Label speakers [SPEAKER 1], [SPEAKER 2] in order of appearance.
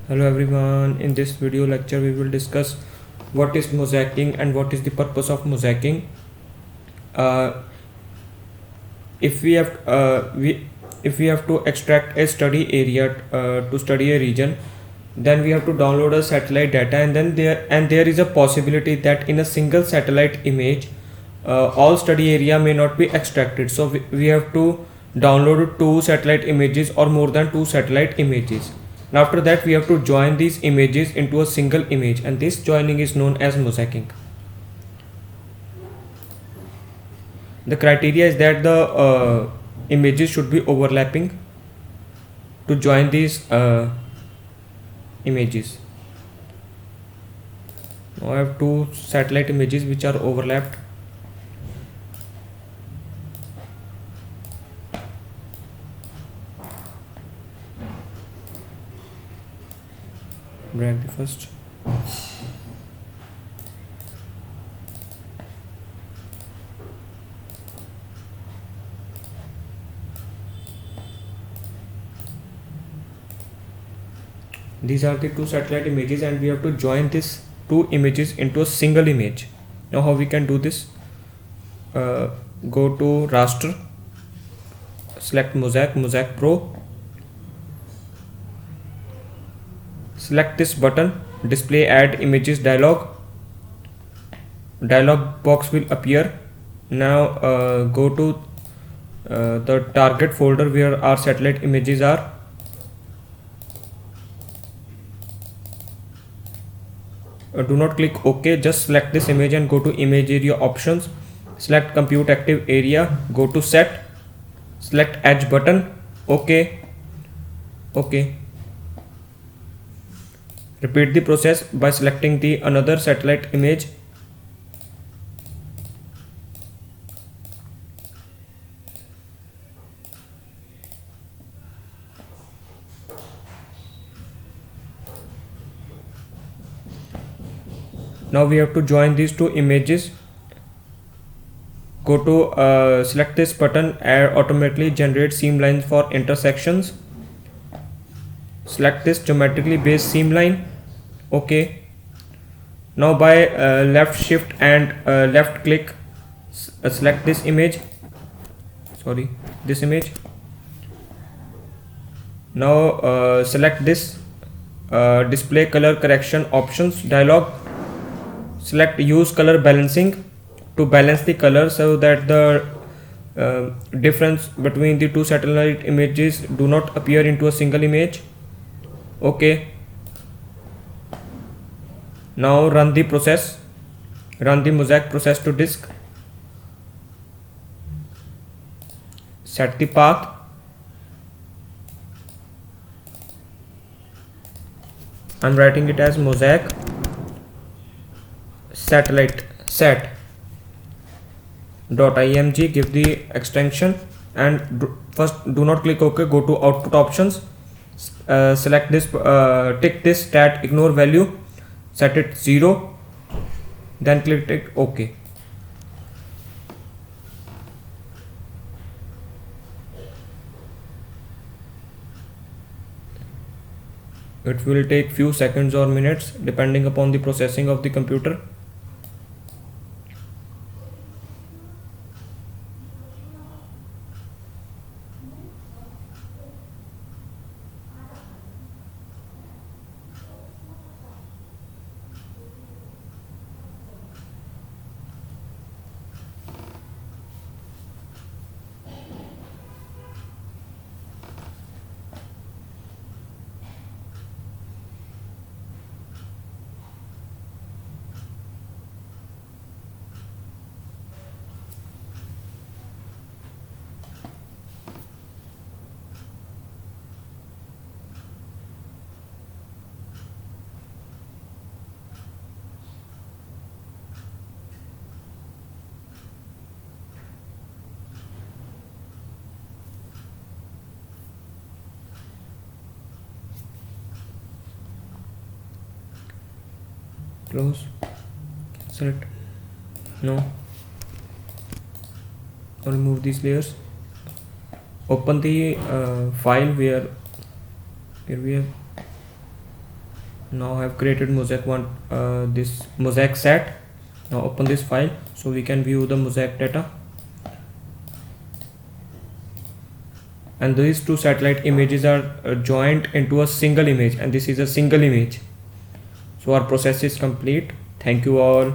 [SPEAKER 1] Hello everyone, in this video lecture we will discuss what is mosaicing and what is the purpose of mosaicing. Uh, if we have if we have to extract a study area to study a region, then we have to download a satellite data, and then there is a possibility that in a single satellite image all study area may not be extracted. So we have to download two satellite images or more than two satellite images. And after that we have to join these images into a single image, and this joining is known as mosaicing. The criteria is that the images should be overlapping to join these images. Now I have two satellite images which are overlapped. Drag the first. These are the two satellite images, and we have to join these two images into a single image. Now how we can do this? Go to raster, select Mosaic Pro, select this button, display add images dialog box will appear. Now go to the target folder where our satellite images are. Do not click OK, just select this image and go to image area options, select compute active area, go to set, select edge button, OK. Repeat the process by selecting the another satellite image. Now we have to join these two images. Go to select this button, automatically generate seam lines for intersections. Select this geometrically based seam line. OK. Now by left shift and left click, select this image. This image. Now select this display color correction options dialog. Select use color balancing to balance the color so that the difference between the two satellite images do not appear into a single image. OK. Now run the process, run the mosaic process to disk. Set the path. I'm writing it as mosaic satellite set.img, give the extension, and first do not click OK, go to output options, select this, tick this stat ignore value, set it 0, then click OK. It will take few seconds or minutes depending upon the processing of the computer. Close, select no, remove these layers, open the file where we have Now I have created mosaic one, this mosaic set. Now open this file so we can view the mosaic data. And these two satellite images are joined into a single image, and this is a single image. So our process is complete. Thank you all.